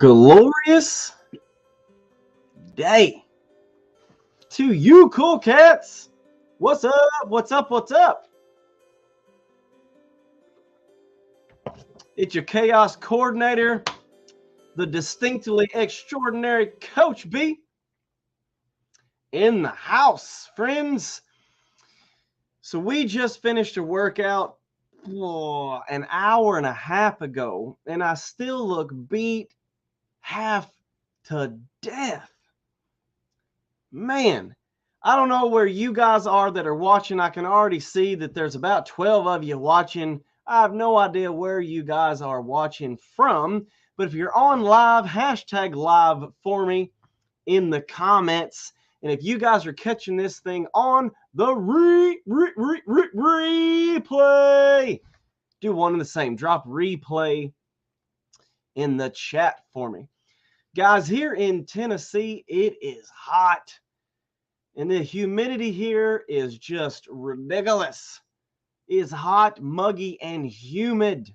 glorious day to you, cool cats. What's up? What's up? What's up? It's your chaos coordinator, the distinctly extraordinary Coach B, in the house, friends. So we just finished a workout an hour and a half ago, and I still look beat half to death. Man, I don't know where you guys are that are watching. I can already see that there's about 12 of you watching. I have no idea where you guys are watching from, but if you're on live, hashtag live for me in the comments. And if you guys are catching this thing on the replay, do one and the same. Drop replay in the chat for me. Guys, here in Tennessee, it is hot. And the humidity here is just ridiculous. It's hot, muggy, and humid.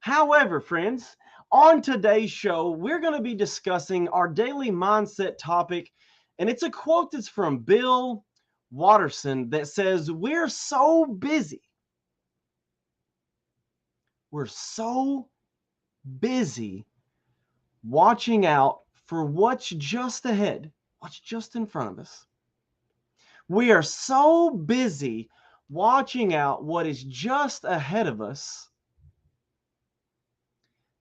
However, friends, on today's show, we're going to be discussing our daily mindset topic. And it's a quote that's from Bill Watterson that says, we're so busy. We're so busy watching out for what's just ahead, what's just in front of us. We are so busy watching out what is just ahead of us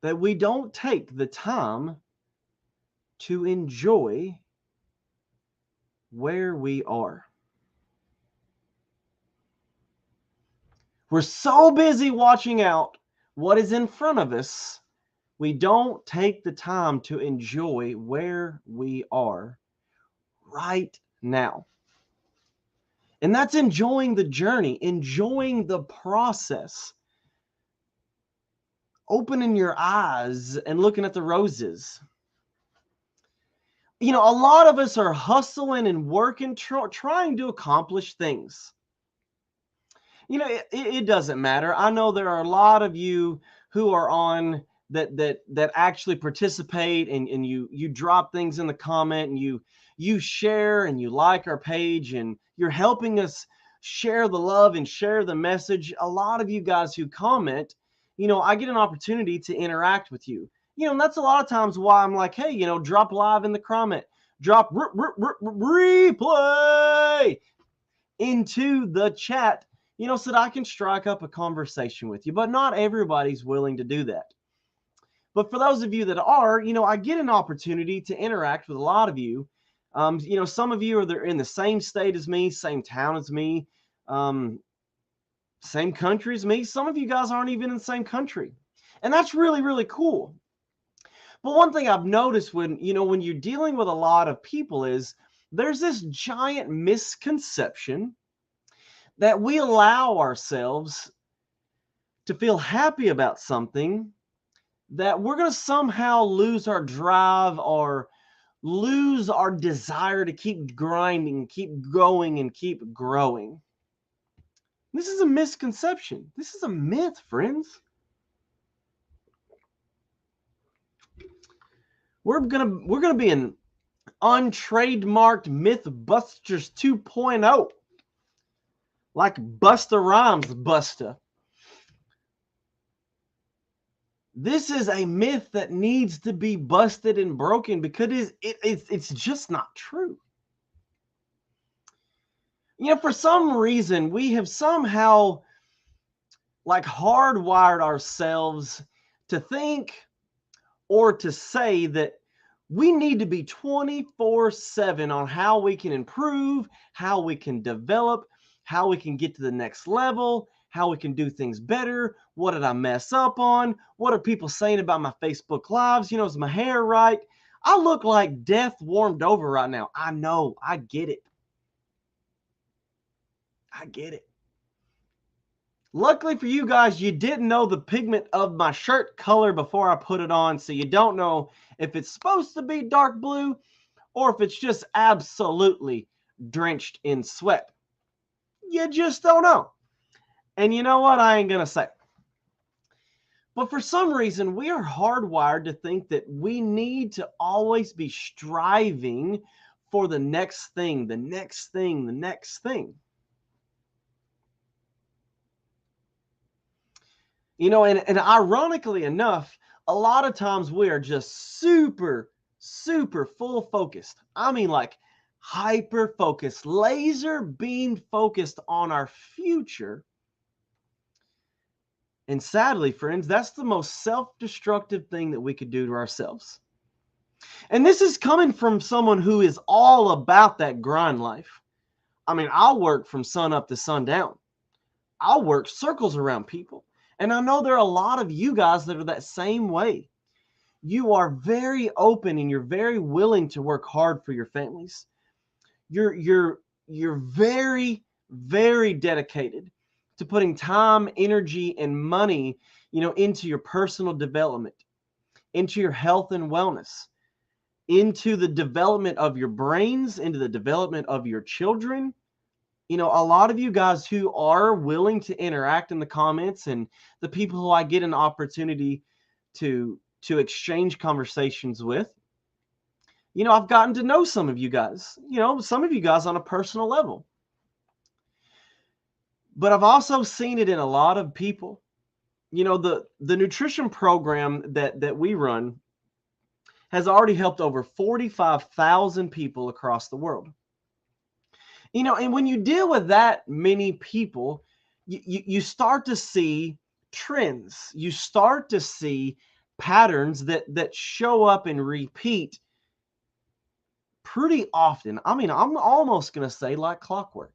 that we don't take the time to enjoy where we are. We're so busy watching out what is in front of us, we don't take the time to enjoy where we are right now. And that's enjoying the journey, enjoying the process, opening your eyes and looking at the roses. You know, a lot of us are hustling and working, trying to accomplish things. You know, it doesn't matter. I know there are a lot of you who are on that actually participate and you drop things in the comment and you share and you like our page and you're helping us share the love and share the message. A lot of you guys who comment, you know, I get an opportunity to interact with you. You know, and that's a lot of times why I'm like, hey, you know, drop live in the comment, drop replay into the chat, you know, so that I can strike up a conversation with you. But not everybody's willing to do that. But for those of you that are, you know, I get an opportunity to interact with a lot of you. You know, some of you are in the same state as me, same town as me, same country as me. Some of you guys aren't even in the same country. And that's really, really cool. But one thing I've noticed when you're dealing with a lot of people is there's this giant misconception that we allow ourselves to feel happy about something, that we're going to somehow lose our drive or lose our desire to keep grinding, keep going, and keep growing. This is a misconception. This is a myth, friends. We're gonna be an untrademarked Mythbusters 2.0, like Busta Rhymes Busta. This is a myth that needs to be busted and broken because it's just not true. You know, for some reason, we have somehow like hardwired ourselves to think or to say that we need to be 24/7 on how we can improve, how we can develop, how we can get to the next level, how we can do things better. What did I mess up on? What are people saying about my Facebook Lives? You know, is my hair right? I look like death warmed over right now. I know. I get it. I get it. Luckily for you guys, you didn't know the pigment of my shirt color before I put it on, so you don't know if it's supposed to be dark blue or if it's just absolutely drenched in sweat. You just don't know. And you know what? I ain't going to say. But for some reason, we are hardwired to think that we need to always be striving for the next thing, the next thing, the next thing. You know, and ironically enough, a lot of times we are just super, super full focused. I mean, like hyper focused, laser beam focused on our future. And sadly, friends, that's the most self-destructive thing that we could do to ourselves. And this is coming from someone who is all about that grind life. I mean, I'll work from sun up to sundown. I'll work circles around people. And I know there are a lot of you guys that are that same way. You are very open and you're very willing to work hard for your families. You're very, very dedicated to putting time, energy, and money, into your personal development, into your health and wellness, into the development of your brains, into the development of your children. A lot of you guys who are willing to interact in the comments and the people who I get an opportunity to exchange conversations with, I've gotten to know some of you guys, some of you guys on a personal level. But I've also seen it in a lot of people. The nutrition program that we run has already helped over 45,000 people across the world. And when you deal with that many people, you start to see trends. You start to see patterns that show up and repeat pretty often. I mean, I'm almost going to say like clockwork.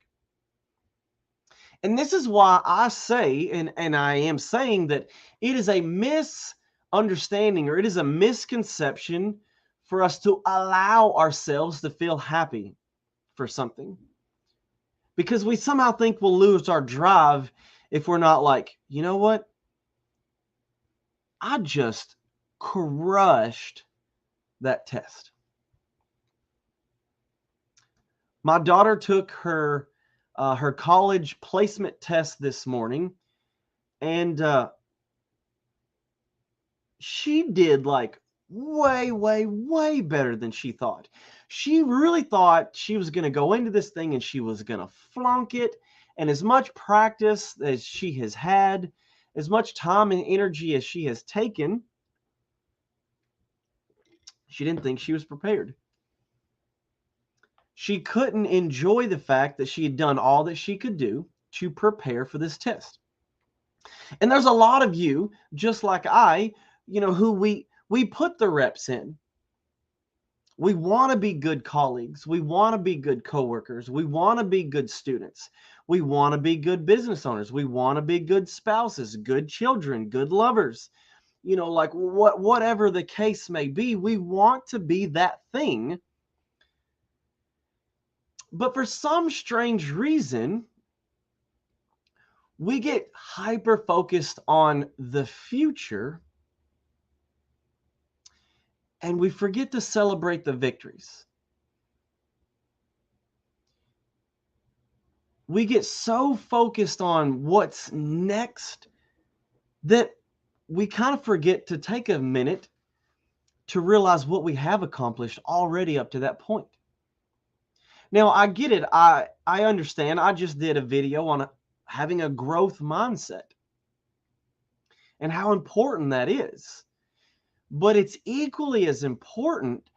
And this is why I say, and I am saying that it is a misunderstanding or it is a misconception for us to allow ourselves to feel happy for something. Because we somehow think we'll lose our drive if we're not like, you know what? I just crushed that test. My daughter took her college placement test this morning, and she did like way, way, way better than she thought. She really thought she was going to go into this thing and she was going to flunk it. And as much practice as she has had, as much time and energy as she has taken, she didn't think she was prepared. She couldn't enjoy the fact that she had done all that she could do to prepare for this test. And there's a lot of you, just like I, who we put the reps in. We want to be good colleagues. We want to be good coworkers. We want to be good students. We want to be good business owners. We want to be good spouses, good children, good lovers. Like whatever the case may be, we want to be that thing. But for some strange reason, we get hyper focused on the future and we forget to celebrate the victories. We get so focused on what's next that we kind of forget to take a minute to realize what we have accomplished already up to that point. Now, I get it. I understand. I just did a video on having a growth mindset and how important that is. But it's equally as important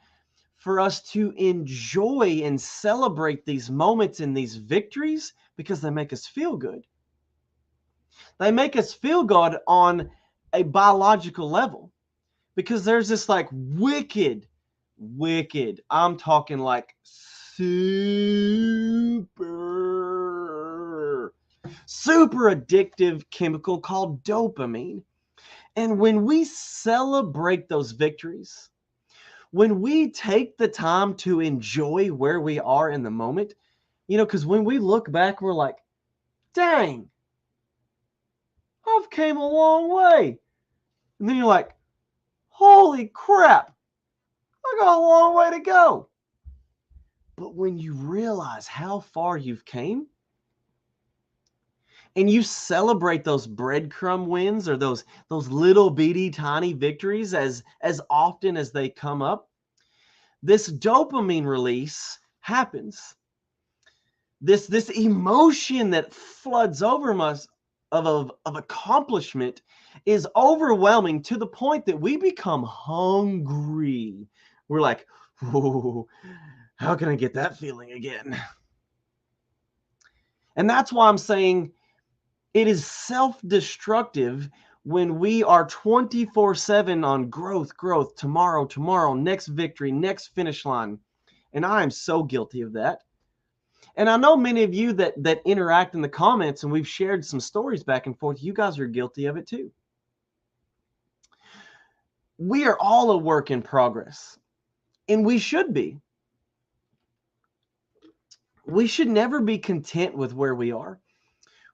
for us to enjoy and celebrate these moments and these victories because they make us feel good. They make us feel good on a biological level because there's this like wicked, I'm talking like super addictive chemical called dopamine. And when we celebrate those victories, when we take the time to enjoy where we are in the moment, because when we look back, we're like, dang, I've came a long way. And then you're like, holy crap, I got a long way to go. But when you realize how far you've came, and you celebrate those breadcrumb wins or those little bitty tiny victories as often as they come up, this dopamine release happens. This emotion that floods over us of accomplishment is overwhelming to the point that we become hungry. We're like, oh, how can I get that feeling again? And that's why I'm saying it is self-destructive when we are 24/7 on growth, tomorrow, next victory, next finish line. And I am so guilty of that. And I know many of you that interact in the comments, and we've shared some stories back and forth. You guys are guilty of it too. We are all a work in progress, and we should be. We should never be content with where we are.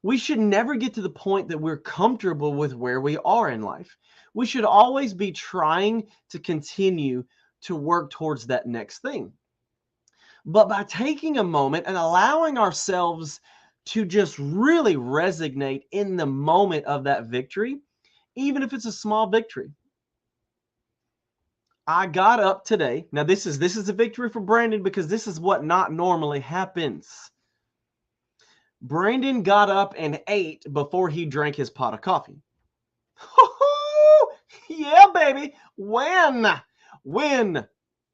We should never get to the point that we're comfortable with where we are in life. We should always be trying to continue to work towards that next thing. But by taking a moment and allowing ourselves to just really resonate in the moment of that victory, even if it's a small victory. I got up today. Now this is a victory for Brandon because this is what not normally happens. Brandon got up and ate before he drank his pot of coffee. Yeah, baby. When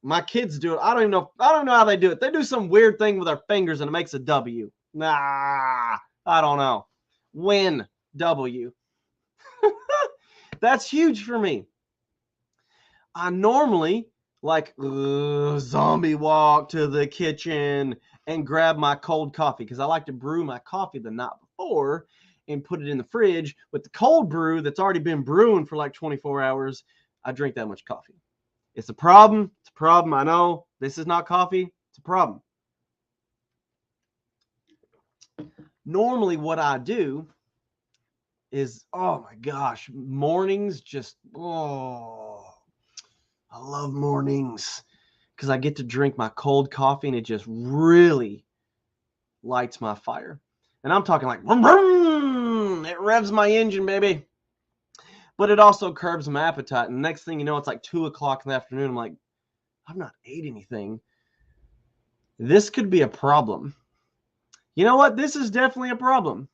my kids do it, I don't know how they do it. They do some weird thing with their fingers and it makes a W. Nah, I don't know. When W. That's huge for me. I normally like zombie walk to the kitchen and grab my cold coffee because I like to brew my coffee the night before and put it in the fridge. With the cold brew that's already been brewing for like 24 hours, I drink that much coffee. It's a problem. It's a problem. I know this is not coffee. It's a problem. Normally what I do is, oh my gosh, mornings just, I love mornings because I get to drink my cold coffee and it just really lights my fire. And I'm talking like, vroom, vroom, it revs my engine, baby. But it also curbs my appetite. And next thing you know, it's like 2 o'clock in the afternoon. I'm like, I've not ate anything. This could be a problem. You know what? This is definitely a problem.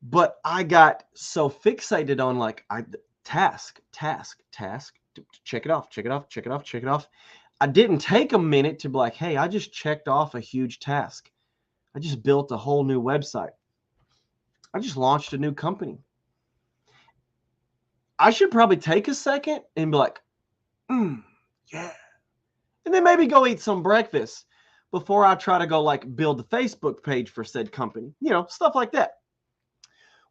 But I got so fixated on like task. Check it off. I didn't take a minute to be like, hey, I just checked off a huge task. I just built a whole new website. I just launched a new company. I should probably take a second and be like, yeah. And then maybe go eat some breakfast before I try to go like build a Facebook page for said company. You know, stuff like that.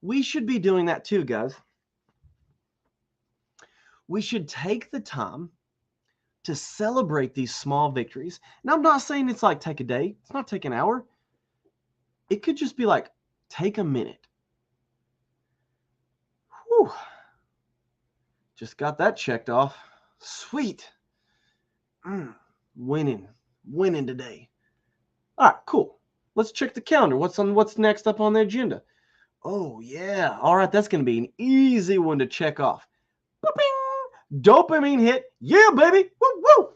We should be doing that too, guys. We should take the time to celebrate these small victories. Now, I'm not saying it's like take a day. It's not take an hour. It could just be like take a minute. Whew. Just got that checked off. Sweet. Winning today. All right, cool. Let's check the calendar. What's next up on the agenda? Oh yeah. All right, that's going to be an easy one to check off. Boop-bing! Dopamine hit. Yeah, baby. Woo woo.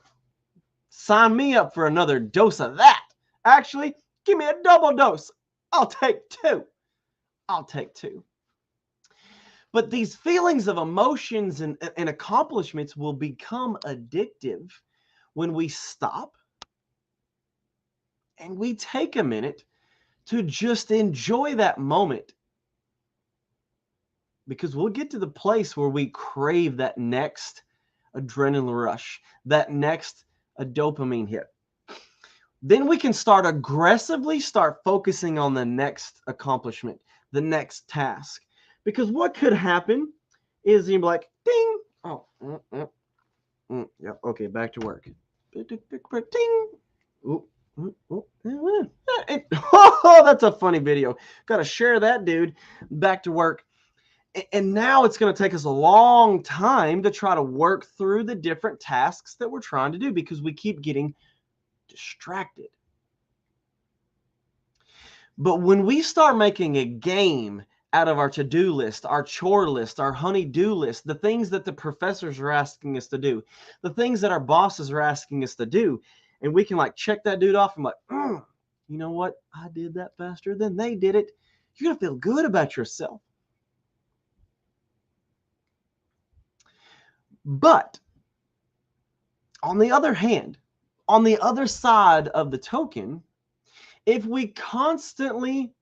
Sign me up for another dose of that. Actually, give me a double dose. I'll take two. But these feelings of emotions and accomplishments will become addictive when we stop and we take a minute to just enjoy that moment. Because we'll get to the place where we crave that next adrenaline rush, that next dopamine hit. Then we can aggressively start focusing on the next accomplishment, the next task. Because what could happen is you'd be like, ding. Oh, yeah, okay, back to work. Ding. Ooh. Oh, that's a funny video. Got to share that, dude. Back to work. And now it's going to take us a long time to try to work through the different tasks that we're trying to do because we keep getting distracted. But when we start making a game out of our to-do list, our chore list, our honey-do list, the things that the professors are asking us to do, the things that our bosses are asking us to do, and we can like check that dude off and like, you know what? I did that faster than they did it. You're going to feel good about yourself. But on the other hand, on the other side of the token, if we constantly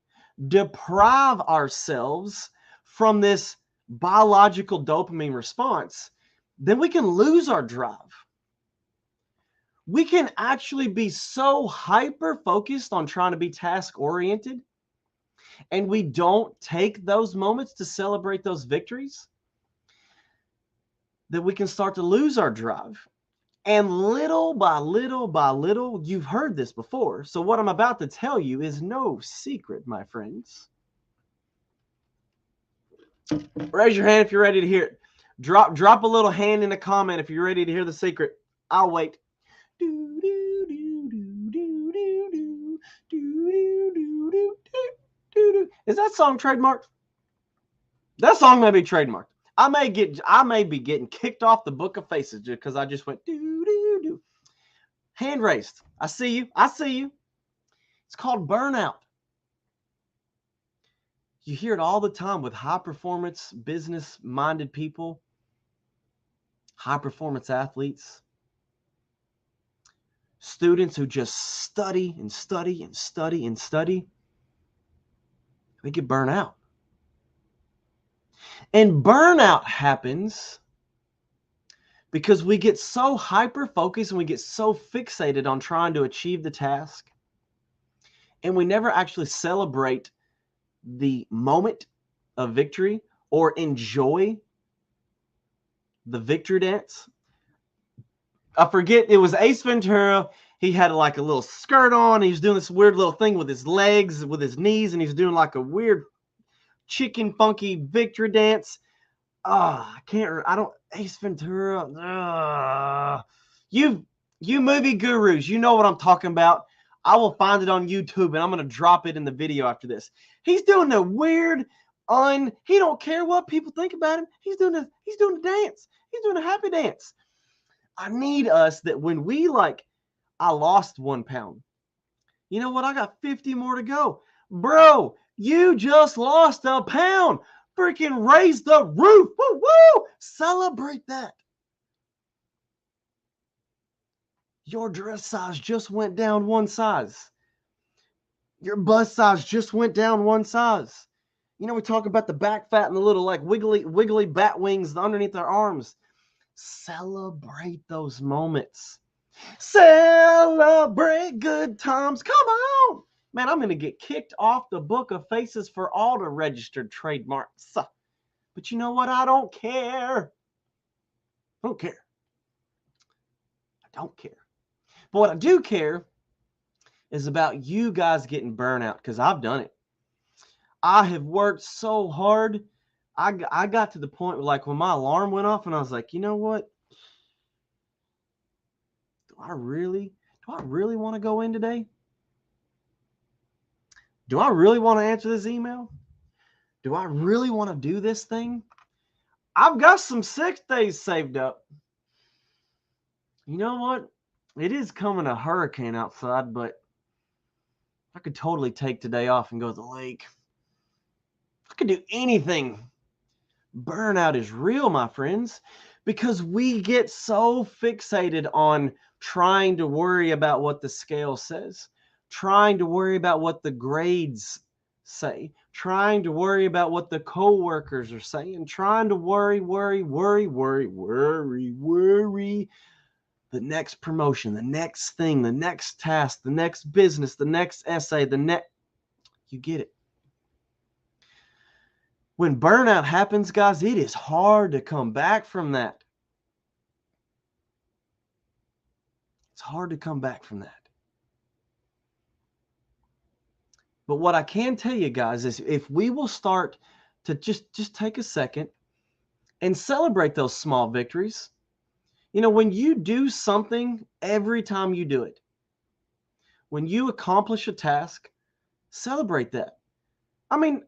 deprive ourselves from this biological dopamine response, then we can lose our drive. We can actually be so hyper focused on trying to be task oriented, and we don't take those moments to celebrate those victories, that we can start to lose our drive. And little by little by little, you've heard this before. So what I'm about to tell you is no secret, my friends. Raise your hand if you're ready to hear it. Drop a little hand in a comment if you're ready to hear the secret. I'll wait. Is that song trademarked? That song may be trademarked. I may be getting kicked off the Book of Faces just because I just went do do do. Hand raised. I see you. I see you. It's called burnout. You hear it all the time with high performance, business minded people, high performance athletes, students who just study and study and study and study. They get burnt out. And burnout happens because we get so hyper focused and we get so fixated on trying to achieve the task, and we never actually celebrate the moment of victory or enjoy the victory dance. I forget, it was Ace Ventura. He had like a little skirt on. He was doing this weird little thing with his legs, with his knees, and he's doing like a weird chicken funky victory dance. Ace Ventura. You movie gurus, you know what I'm talking about. I will find it on YouTube and I'm going to drop it in the video after this. He's doing the weird, he don't care what people think about him. He's doing the dance. He's doing a happy dance. I need us that when we I lost 1 pound. You know what? I got 50 more to go. Bro, you just lost a pound. Freaking raise the roof. Woo, woo. Celebrate that. Your dress size just went down 1 size. Your bust size just went down 1 size. You know, we talk about the back fat and the little wiggly bat wings underneath our arms. Celebrate those moments. Celebrate good times. Come on. Man, I'm going to get kicked off the Book of Faces for all the registered trademarks. But you know what? I don't care. I don't care. I don't care. But what I do care is about you guys getting burnout, because I've done it. I have worked so hard. I got to the point where, when my alarm went off and I was like, you know what? Do I really want to go in today? Do I really want to answer this email? Do I really want to do this thing? I've got some 6 days saved up. You know what? It is coming a hurricane outside, but I could totally take today off and go to the lake. I could do anything. Burnout is real, my friends, because we get so fixated on trying to worry about what the scale says, trying to worry about what the grades say, trying to worry about what the coworkers are saying, trying to worry the next promotion, the next thing, the next task, the next business, the next essay, you get it. When burnout happens, guys, it is hard to come back from that. It's hard to come back from that. But what I can tell you guys is if we will start to just take a second and celebrate those small victories. You know, when you do something every time you do it, when you accomplish a task, Celebrate that. I mean,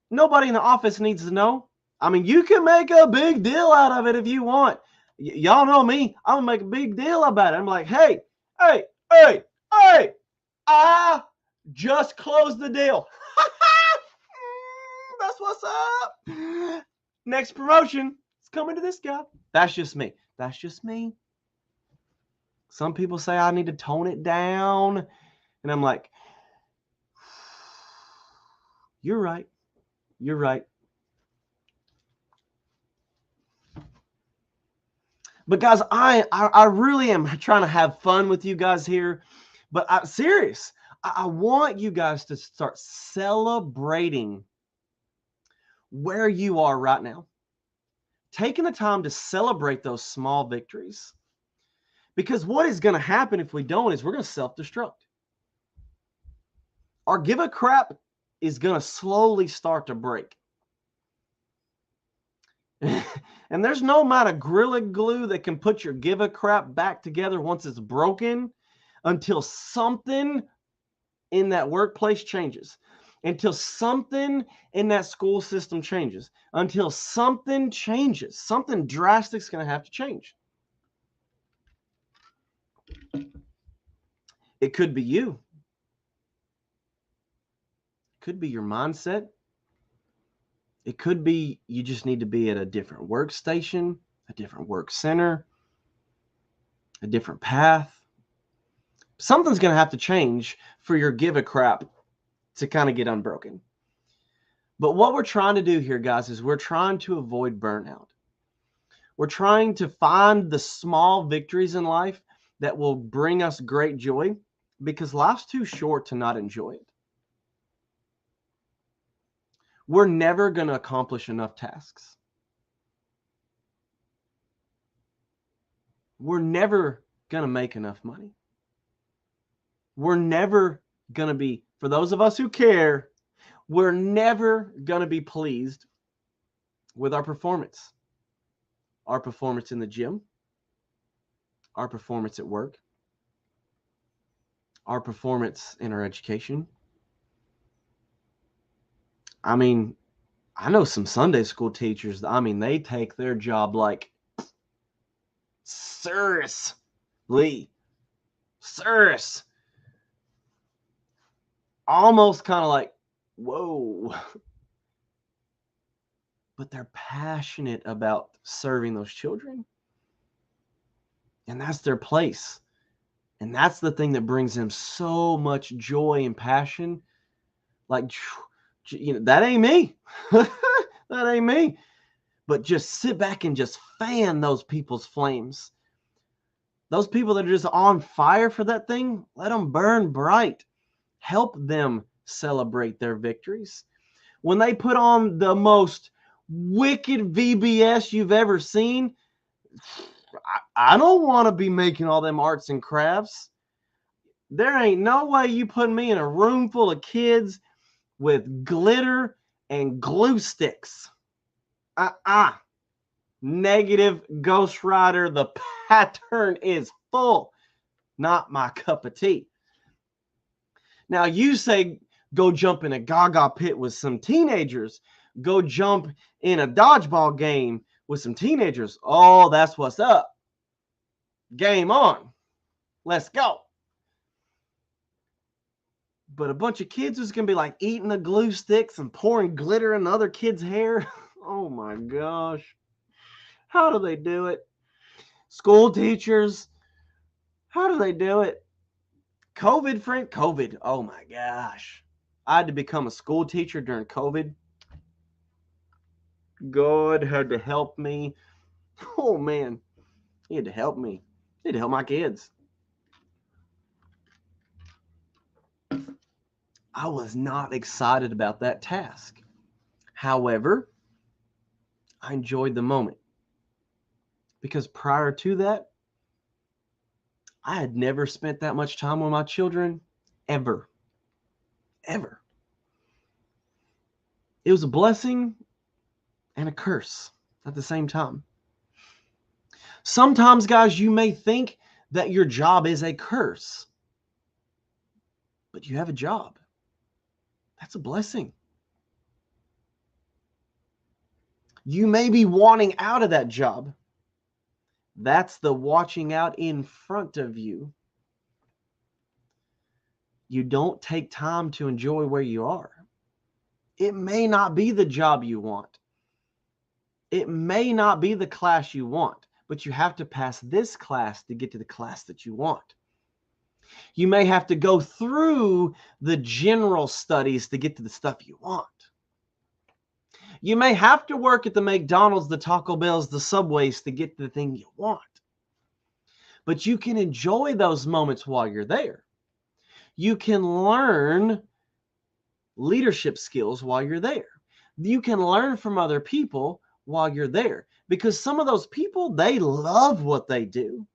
nobody in the office needs to know. I mean, you can make a big deal out of it if you want. Y'all know me. I'm going to make a big deal about it. I'm like, hey, hey, hey, hey, I just closed the deal. That's what's up. Next promotion is coming to this guy. That's just me. That's just me. Some people say I need to tone it down. And I'm like, you're right. You're right. But guys, I really am trying to have fun with you guys here. But I'm serious. I want you guys to start celebrating where you are right now. Taking the time to celebrate those small victories. Because what is going to happen if we don't is we're going to self-destruct. Our give a crap is going to slowly start to break. And there's no amount of Gorilla Glue that can put your give a crap back together once it's broken until something in that workplace changes, until something in that school system changes, until something changes. Something drastic is going to have to change. It could be you. It could be your mindset. It could be you just need to be at a different workstation, a different work center, a different path. Something's going to have to change for your give a crap to kind of get unbroken. But what we're trying to do here, guys, is we're trying to avoid burnout. We're trying to find the small victories in life that will bring us great joy, because life's too short to not enjoy it. We're never going to accomplish enough tasks. We're never going to make enough money. We're never going to be, for those of us who care, we're never going to be pleased with our performance. Our performance in the gym, our performance at work, our performance in our education. I mean, I know some Sunday school teachers, I mean, they take their job like seriously. Serious. Almost kind of like, whoa. But they're passionate about serving those children. And that's their place. And that's the thing that brings them so much joy and passion. Like, you know, that ain't me. That ain't me. But just sit back and just fan those people's flames. Those people that are just on fire for that thing, let them burn bright. Help them celebrate their victories. When they put on the most wicked VBS you've ever seen, I don't want to be making all them arts and crafts. There ain't no way you put me in a room full of kids with glitter and glue sticks. Negative Ghost Rider. The pattern is full. Not my cup of tea. Now you say go jump in a gaga pit with some teenagers. Go jump in a dodgeball game with some teenagers. Oh, that's what's up. Game on. Let's go. But a bunch of kids who's going to be like eating the glue sticks and pouring glitter in other kids' hair. Oh my gosh. How do they do it? School teachers. How do they do it? COVID. Oh my gosh. I had to become a school teacher during COVID. God had to help me. Oh man. He had to help me. He had to help my kids. I was not excited about that task. However, I enjoyed the moment. Because prior to that, I had never spent that much time with my children, ever. Ever. It was a blessing and a curse at the same time. Sometimes, guys, you may think that your job is a curse, but you have a job. That's a blessing. You may be wanting out of that job. That's the watching out in front of you. You don't take time to enjoy where you are. It may not be the job you want. It may not be the class you want, but you have to pass this class to get to the class that you want. You may have to go through the general studies to get to the stuff you want. You may have to work at the McDonald's, the Taco Bells, the Subways to get the thing you want. But you can enjoy those moments while you're there. You can learn leadership skills while you're there. You can learn from other people while you're there, because some of those people, they love what they do.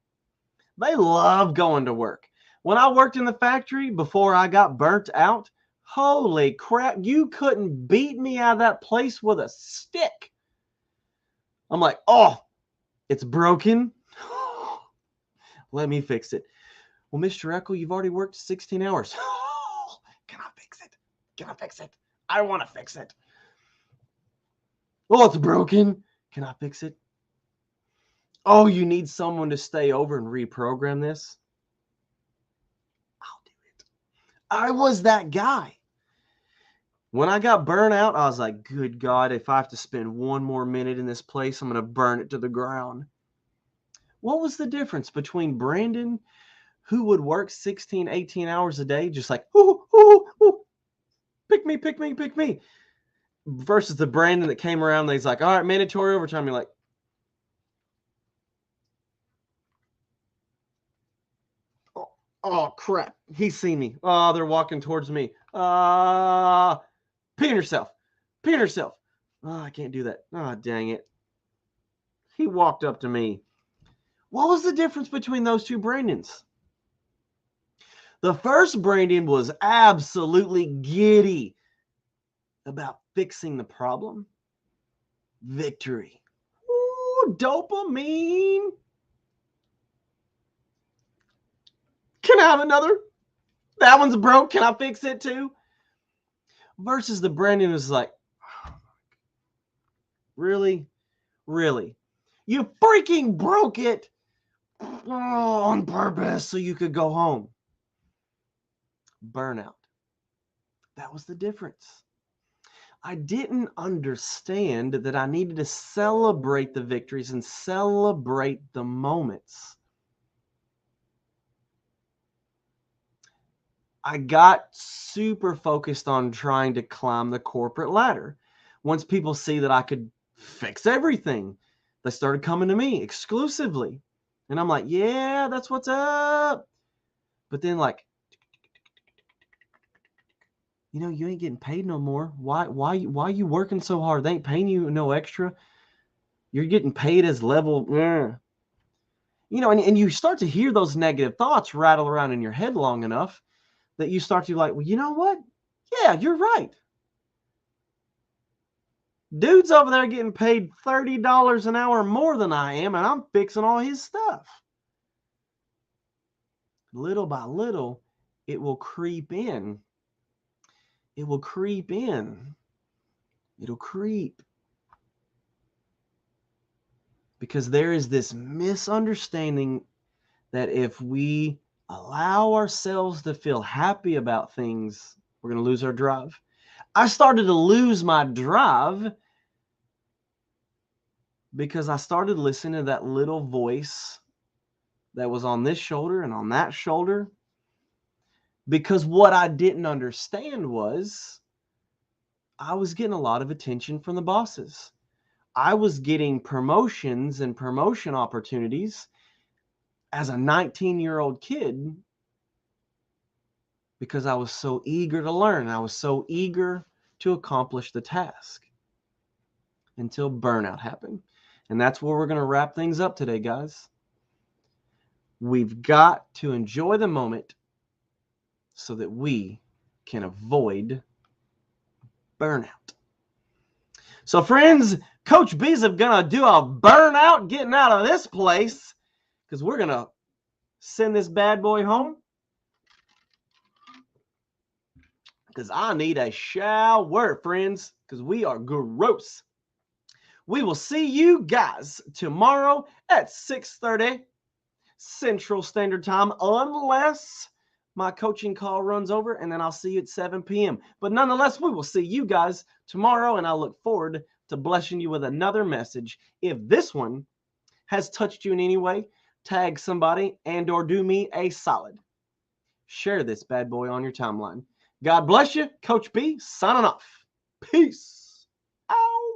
They love going to work. When I worked in the factory before I got burnt out, holy crap, you couldn't beat me out of that place with a stick. I'm like, oh, it's broken. Let me fix it. Well, Mr. Eckel, you've already worked 16 hours. Can I fix it? Can I fix it? I want to fix it. Oh, it's broken. Can I fix it? Oh, you need someone to stay over and reprogram this? I'll do it. I was that guy. When I got burnt out, I was like, good God, if I have to spend one more minute in this place, I'm going to burn it to the ground. What was the difference between Brandon, who would work 16, 18 hours a day, just like, ooh, ooh, ooh, pick me, pick me, pick me, versus the Brandon that came around and he's like, all right, mandatory overtime. You're like, oh, crap. He's seen me. Oh, they're walking towards me. Pee on yourself. Pee on yourself. Oh, I can't do that. Oh, dang it. He walked up to me. What was the difference between those two Brandons? The first Brandon was absolutely giddy about fixing the problem. Victory. Ooh, dopamine. Can I have another? That one's broke. Can I fix it too? Versus the Brandon was like, really? Really? You freaking broke it on purpose so you could go home. Burnout. That was the difference. I didn't understand that I needed to celebrate the victories and celebrate the moments. I got super focused on trying to climb the corporate ladder. Once people see that I could fix everything, they started coming to me exclusively. And I'm like, yeah, that's what's up. But then like, you know, you ain't getting paid no more. Why you working so hard? They ain't paying you no extra. You're getting paid as level. You know, and you start to hear those negative thoughts rattle around in your head long enough that you start to like, well, you know what? Yeah, you're right. Dude's over there getting paid $30 an hour more than I am, and I'm fixing all his stuff. Little by little, it will creep in. It will creep in. It'll creep. Because there is this misunderstanding that if we allow ourselves to feel happy about things, we're going to lose our drive. I started to lose my drive because I started listening to that little voice that was on this shoulder and on that shoulder. Because what I didn't understand was I was getting a lot of attention from the bosses. I was getting promotions and promotion opportunities as a 19-year-old kid because I was so eager to learn. I was so eager to accomplish the task until burnout happened. And that's where we're going to wrap things up today, guys. We've got to enjoy the moment so that we can avoid burnout. So, friends, Coach B's going to do a burnout getting out of this place because we're going to send this bad boy home. because I need a shower, friends, because we are gross. We will see you guys tomorrow at 6:30 Central Standard Time, unless my coaching call runs over, and then I'll see you at 7 p.m. But nonetheless, we will see you guys tomorrow, and I look forward to blessing you with another message. If this one has touched you in any way, tag somebody and or do me a solid. Share this bad boy on your timeline. God bless you. Coach B signing off. Peace out.